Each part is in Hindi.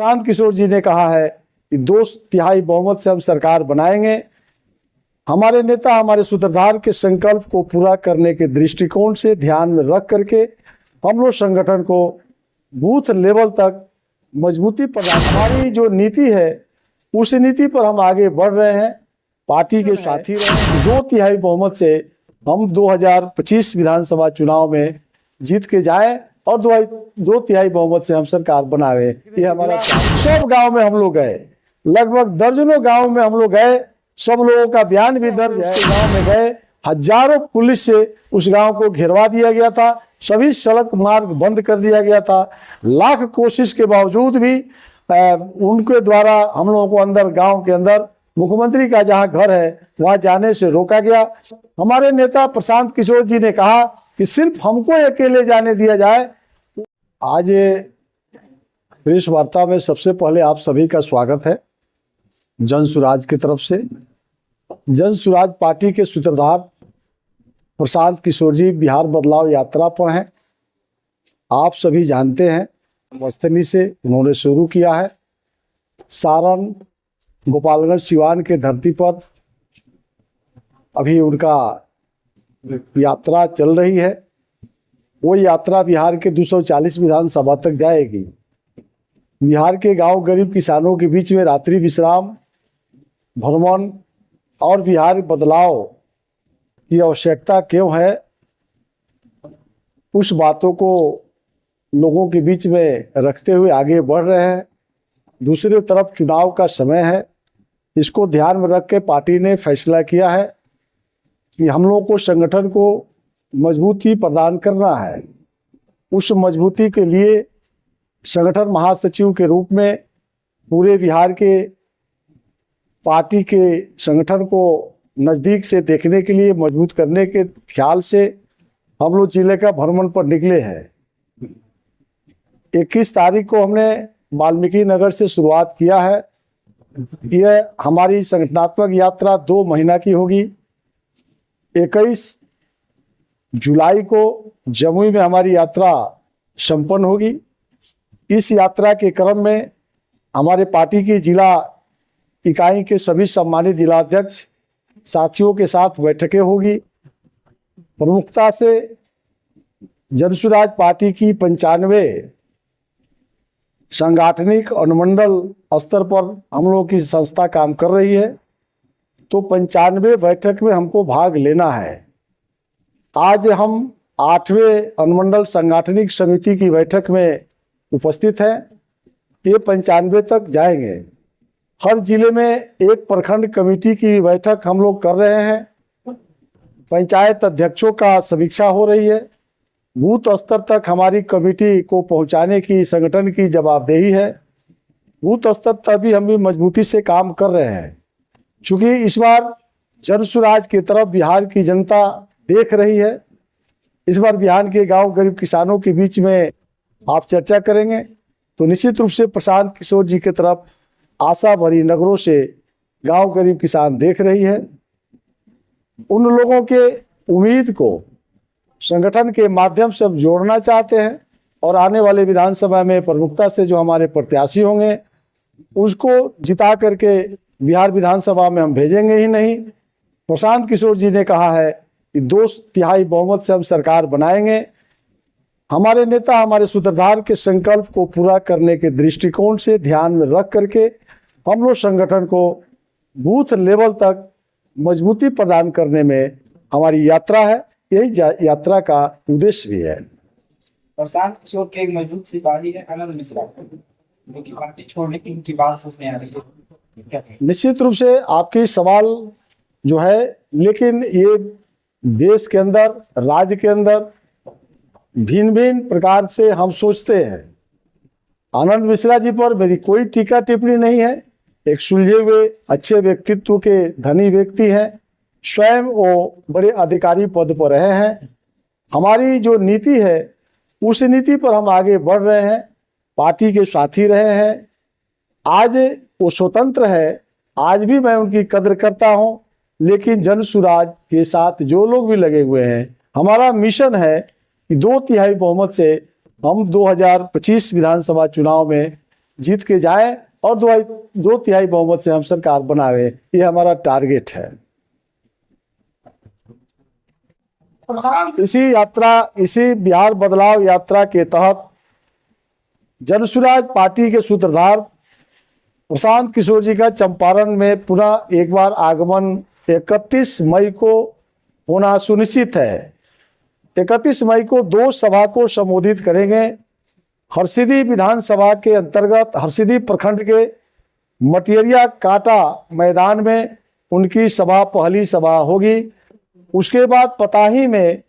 प्रशांत किशोर जी ने कहा है कि 2/3 बहुमत से हम सरकार बनाएंगे। हमारे नेता हमारे सूत्रधार के संकल्प को पूरा करने के दृष्टिकोण से ध्यान में रख करके हम लोग संगठन को बूथ लेवल तक मजबूती प्रदान, हमारी जो नीति है उस नीति पर हम आगे बढ़ रहे हैं। पार्टी के साथी रहे 2/3 बहुमत से हम 2025 विधानसभा चुनाव में जीत के जाए और 2/3 बहुमत से हम सरकार बनावे। ये हमारा सब गांव में हम लोग गए, लगभग दर्जनों गांव में हम लोग गए, सब लोगों का बयान भी दर्ज है। गांव में गए, हजारों पुलिस से उस गांव को घेरवा दिया गया था, सभी सड़क मार्ग बंद कर दिया गया था। लाख कोशिश के बावजूद भी उनके द्वारा हम लोगों को अंदर गांव के अंदर मुख्यमंत्री का जहां घर है वहां जाने से रोका गया। हमारे नेता प्रशांत किशोर जी ने कहा कि सिर्फ हमको अकेले जाने दिया जाए। आज प्रेस वार्ता में सबसे पहले आप सभी का स्वागत है जन सुराज की तरफ से। जन सुराज पार्टी के सूत्रधार प्रशांत किशोर जी बिहार बदलाव यात्रा पर हैं। आप सभी जानते हैं मस्तनी से उन्होंने शुरू किया है, सारण गोपालगंज सिवान के धरती पर अभी उनका यात्रा चल रही है। वो यात्रा बिहार के 240 विधानसभा तक जाएगी। बिहार के गांव गरीब किसानों के बीच में रात्रि विश्राम, भ्रमण और बिहार बदलाव की आवश्यकता क्यों है, उस बातों को लोगों के बीच में रखते हुए आगे बढ़ रहे हैं। दूसरी तरफ चुनाव का समय है, इसको ध्यान में रख के पार्टी ने फैसला किया है कि हम लोग को संगठन को मजबूती प्रदान करना है। उस मजबूती के लिए संगठन महासचिव के रूप में पूरे बिहार के पार्टी के संगठन को नज़दीक से देखने के लिए, मजबूत करने के ख्याल से हम लोग जिले का भ्रमण पर निकले हैं। 21 तारीख को हमने वाल्मीकि नगर से शुरुआत किया है। यह हमारी संगठनात्मक यात्रा 2 महीना की होगी। 21 जुलाई को जमुई में हमारी यात्रा संपन्न होगी। इस यात्रा के क्रम में हमारे पार्टी की जिला इकाई के सभी सम्मानित जिलाध्यक्ष साथियों के साथ बैठकें होगी। प्रमुखता से जनसुराज पार्टी की 95 सांगठनिक अनुमंडल स्तर पर हम लोगों की संस्था काम कर रही है, तो 95 बैठक में हमको भाग लेना है। आज हम 8वें अनुमंडल सांगठनिक समिति की बैठक में उपस्थित हैं। ये 95 तक जाएंगे। हर जिले में एक प्रखंड कमेटी की बैठक हम लोग कर रहे हैं। पंचायत अध्यक्षों का समीक्षा हो रही है। बूथ स्तर तक हमारी कमेटी को पहुंचाने की संगठन की जवाबदेही है। बूथ स्तर तक भी हम भी मजबूती से काम कर रहे हैं। चूँकि इस बार जनसुराज की तरफ बिहार की जनता देख रही है। इस बार बिहार के गांव गरीब किसानों के बीच में आप चर्चा करेंगे तो निश्चित रूप से प्रशांत किशोर जी की तरफ आशा भरी नगरों से गांव गरीब किसान देख रही है। उन लोगों के उम्मीद को संगठन के माध्यम से हम जोड़ना चाहते हैं और आने वाले विधानसभा में प्रमुखता से जो हमारे प्रत्याशी होंगे उसको जिता करके बिहार विधानसभा में हम भेजेंगे ही नहीं। प्रशांत किशोर जी ने कहा है कि 2/3 बहुमत से हम सरकार बनाएंगे। हमारे नेता हमारे सूत्रधार के संकल्प को पूरा करने के दृष्टिकोण से ध्यान में रख करके हम लोग संगठन को बूथ लेवल तक मजबूती प्रदान करने में हमारी यात्रा है। यही यात्रा का उद्देश्य भी है। प्रशांत किशोर के एक मजबूत सिपाही है आनंद मिश्रा, जो कि पार्टी छोड़ने की उनकी बात सामने आ रही है। निश्चित रूप से आपकी सवाल जो है, लेकिन ये देश के अंदर, राज्य के अंदर भिन्न भिन्न प्रकार से हम सोचते हैं। आनंद मिश्रा जी पर मेरी कोई टीका टिप्पणी नहीं है। एक सुलझे हुए अच्छे व्यक्तित्व के धनी व्यक्ति हैं। स्वयं वो बड़े अधिकारी पद पर रहे हैं। हमारी जो नीति है उस नीति पर हम आगे बढ़ रहे हैं। पार्टी के साथी रहे हैं। आज वो स्वतंत्र है, आज भी मैं उनकी कद्र करता हूं। लेकिन जनसुराज के साथ जो लोग भी लगे हुए हैं, हमारा मिशन है कि 2/3 बहुमत से हम 2025 विधानसभा चुनाव में जीत के जाएं और 2/3 बहुमत से हम सरकार बनावे, ये हमारा टारगेट है। इसी बिहार बदलाव यात्रा के तहत जनसुराज पार्टी के सूत्रधार प्रशांत किशोर जी का चंपारण में पुनः एक बार आगमन 31 मई को होना सुनिश्चित है। 31 मई को 2 सभा को संबोधित करेंगे। हरसिद्धि विधानसभा के अंतर्गत हरसिद्धि प्रखंड के मटियरिया काटा मैदान में उनकी सभा, पहली सभा होगी। उसके बाद पताही में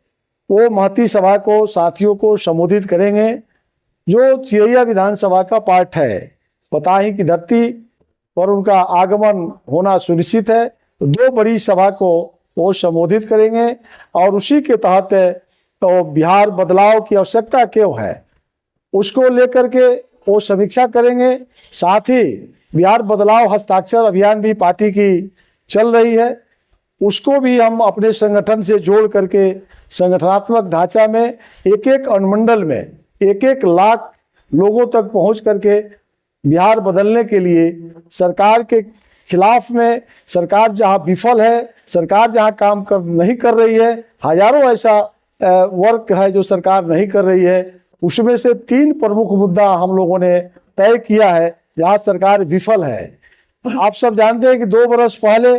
वो महती सभा को, साथियों को संबोधित करेंगे, जो चिरैया विधानसभा का पार्ट है। पताही की धरती पर उनका आगमन होना सुनिश्चित है। 2 बड़ी सभा को वो संबोधित करेंगे और उसी के तहत तो बिहार बदलाव की आवश्यकता क्यों है उसको लेकर के वो समीक्षा करेंगे। साथ ही बिहार बदलाव हस्ताक्षर अभियान भी पार्टी की चल रही है, उसको भी हम अपने संगठन से जोड़ करके संगठनात्मक ढांचा में एक अनुमंडल में 1 लाख लोगों तक पहुंच करके बिहार बदलने के लिए सरकार के खिलाफ में, सरकार जहां विफल है, सरकार जहां काम नहीं कर रही है, हजारों ऐसा वर्क है जो सरकार नहीं कर रही है, उसमें से 3 प्रमुख मुद्दा हम लोगों ने तय किया है जहां सरकार विफल है। आप सब जानते हैं कि 2 बरस पहले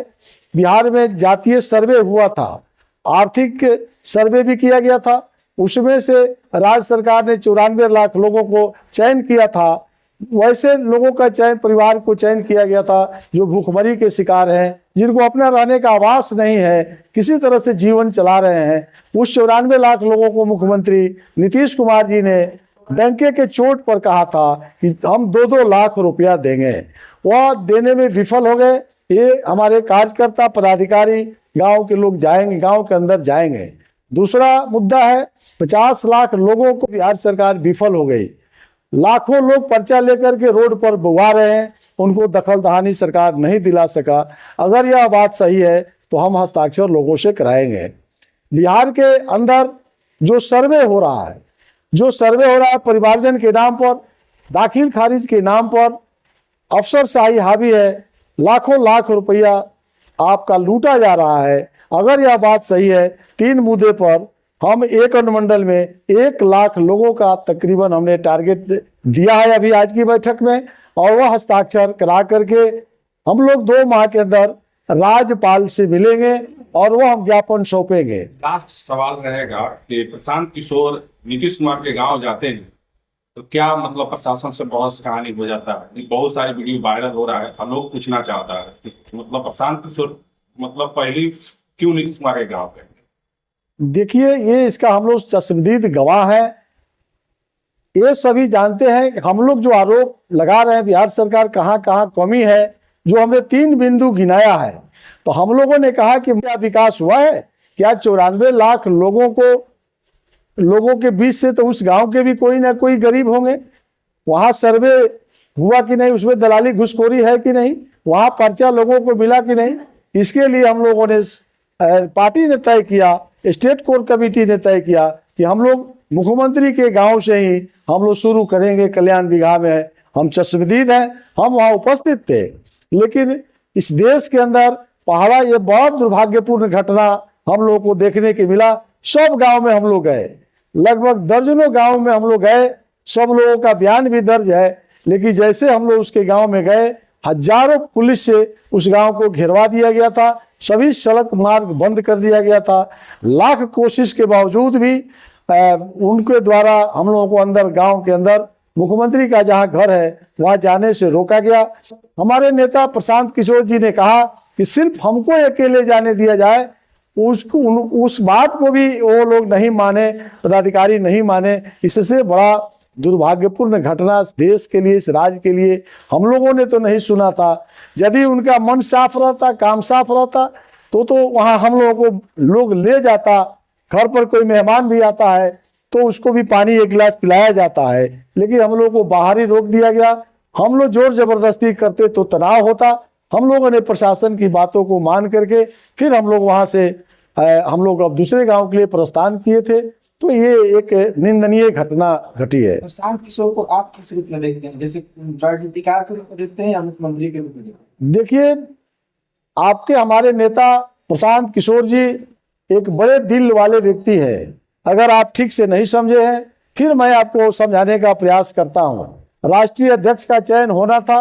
बिहार में जातीय सर्वे हुआ था, आर्थिक सर्वे भी किया गया था। उसमें से राज्य सरकार ने 94 लाख लोगों को चयन किया था। वैसे लोगों का चयन, परिवार को चयन किया गया था जो भूखमरी के शिकार हैं, जिनको अपना रहने का आवास नहीं है, किसी तरह से जीवन चला रहे हैं। उस 94 लाख लोगों को मुख्यमंत्री नीतीश कुमार जी ने डंके के चोट पर कहा था कि हम 2-2 लाख रुपया देंगे, वह देने में विफल हो गए। ये हमारे कार्यकर्ता, पदाधिकारी, गांव के लोग जाएंगे, गांव के अंदर जाएंगे। दूसरा मुद्दा है 50 लाख लोगों को बिहार सरकार विफल हो गई। लाखों लोग पर्चा लेकर के रोड पर बुआ रहे हैं, उनको दखल दहानी सरकार नहीं दिला सका। अगर यह बात सही है तो हम हस्ताक्षर लोगों से कराएंगे। बिहार के अंदर जो सर्वे हो रहा है, परिवारजन के नाम पर, दाखिल खारिज के नाम पर अफसरशाही हावी है, लाखों लाख रुपया आपका लूटा जा रहा है। अगर यह बात सही है, 3 मुद्दे पर हम एक अनुमंडल में 1 लाख लोगों का तकरीबन हमने टारगेट दिया है अभी आज की बैठक में, और वह हस्ताक्षर करा करके हम लोग 2 माह के अंदर राज्यपाल से मिलेंगे और वह हम ज्ञापन सौंपेंगे। लास्ट सवाल रहेगा कि प्रशांत किशोर नीतीश कुमार के गांव जाते हैं तो क्या मतलब प्रशासन से बहुत कहानी हो जाता है? बहुत सारे वीडियो वायरल हो रहा है, हम लोग पूछना चाहता है कि मतलब प्रशांत किशोर मतलब पहले क्यों नीतीश कुमार के गाँव गए? देखिए, ये इसका हम लोग चश्मदीद गवाह है। ये सभी जानते हैं कि हम लोग जो आरोप लगा रहे हैं बिहार सरकार कहाँ कहाँ कमी है, जो हमने 3 बिंदु गिनाया है, तो हम लोगों ने कहा कि क्या विकास हुआ है? क्या 94 लाख लोगों के बीच से तो उस गांव के भी कोई ना कोई गरीब होंगे? वहाँ सर्वे हुआ कि नहीं? उसमें दलाली घुसखोरी है कि नहीं? वहाँ पर्चा लोगों को मिला कि नहीं? इसके लिए हम लोगों ने, पार्टी ने तय किया, स्टेट कोर कमेटी ने तय किया कि हम लोग मुख्यमंत्री के गांव से ही हम लोग शुरू करेंगे। कल्याण बिघा में हम चश्मदीद हैं, हम वहाँ उपस्थित थे। लेकिन इस देश के अंदर पहाड़ा, ये बहुत दुर्भाग्यपूर्ण घटना हम लोग को देखने के मिला। सब गांव में हम लोग गए, लगभग दर्जनों गांव में हम लोग गए, सब लोगों का बयान भी दर्ज है। लेकिन जैसे हम लोग उसके गांव में गए, हजारों पुलिस से उस गांव को घेरवा दिया गया था, सभी सड़क मार्ग बंद कर दिया गया था। लाख कोशिश के बावजूद भी उनके द्वारा हम लोगों को अंदर, गांव के अंदर, मुख्यमंत्री का जहां घर है वहां जाने से रोका गया। हमारे नेता प्रशांत किशोर जी ने कहा कि सिर्फ हमको अकेले जाने दिया जाए। उस बात को भी वो लोग नहीं माने, पदाधिकारी नहीं माने। इससे बड़ा दुर्भाग्यपूर्ण घटना देश के लिए, इस राज्य के लिए हम लोगों ने तो नहीं सुना था। यदि उनका मन साफ रहता, काम साफ रहता, तो वहाँ हम लोगों को लोग ले जाता। घर पर कोई मेहमान भी आता है तो उसको भी पानी 1 गिलास पिलाया जाता है, लेकिन हम लोगों को बाहर ही रोक दिया गया। हम लोग जोर जबरदस्ती करते तो तनाव होता। हम लोगों ने प्रशासन की बातों को मान करके फिर हम लोग वहाँ से हम लोग अब दूसरे गांव के लिए प्रस्थान किए थे। तो ये एक निंदनीय घटना घटी है। प्रशांत किशोर को आप किस रूप में देखते हैं, जैसे राजनीतिकार के रूप में देखते हैं या मुख्यमंत्री के रूप में देखते हैं? देखिए, आपके हमारे नेता प्रशांत किशोर जी एक बड़े दिल वाले व्यक्ति है। अगर आप ठीक से नहीं समझे हैं, फिर मैं आपको समझाने का प्रयास करता हूं। राष्ट्रीय अध्यक्ष का चयन होना था,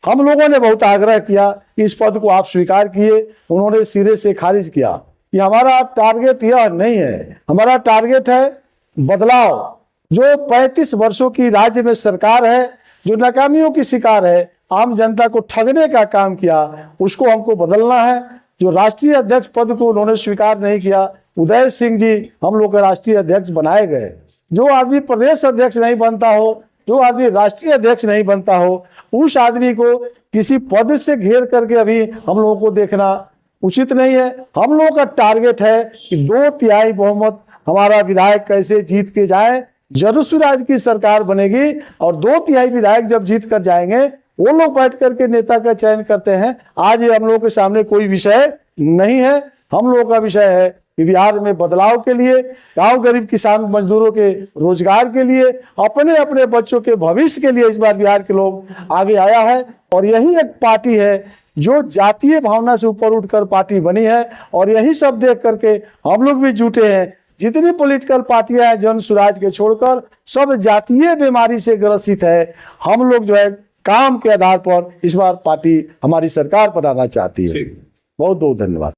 हम लोगों ने बहुत आग्रह किया कि इस पद को आप स्वीकार किए, उन्होंने सिरे से खारिज किया कि हमारा टारगेट यह नहीं है, हमारा टारगेट है बदलाव। जो 35 वर्षों की राज्य में सरकार है, जो नाकामियों की शिकार है, आम जनता को ठगने का काम किया, उसको हमको बदलना है। जो राष्ट्रीय अध्यक्ष पद को उन्होंने स्वीकार नहीं किया, उदय सिंह जी हम लोग के राष्ट्रीय अध्यक्ष बनाए गए। जो आदमी प्रदेश अध्यक्ष नहीं बनता हो, जो आदमी राष्ट्रीय अध्यक्ष नहीं बनता हो, उस आदमी को किसी पद से घेर करके अभी हम लोगों को देखना उचित नहीं है। हम लोगों का टारगेट है कि 2/3 बहुमत हमारा विधायक कैसे जीत के जाए। जरूर स्वराज की सरकार बनेगी और 2/3 विधायक जब जीत कर जाएंगे, वो लोग बैठ करके नेता का चयन करते हैं। आज ये हम लोगों के सामने कोई विषय नहीं है। हम लोगों का विषय है कि बिहार में बदलाव के लिए, गांव गरीब किसान मजदूरों के रोजगार के लिए, अपने अपने बच्चों के भविष्य के लिए इस बार बिहार के लोग आगे आया है। और यही एक पार्टी है जो जातीय भावना से ऊपर उठकर पार्टी बनी है। और यही सब देख करके हम लोग भी जुटे हैं। जितनी पॉलिटिकल पार्टियां हैं जन स्वराज के छोड़कर, सब जातीय बीमारी से ग्रसित है। हम लोग जो है काम के आधार पर इस बार पार्टी हमारी सरकार बनाना चाहती है। बहुत बहुत धन्यवाद।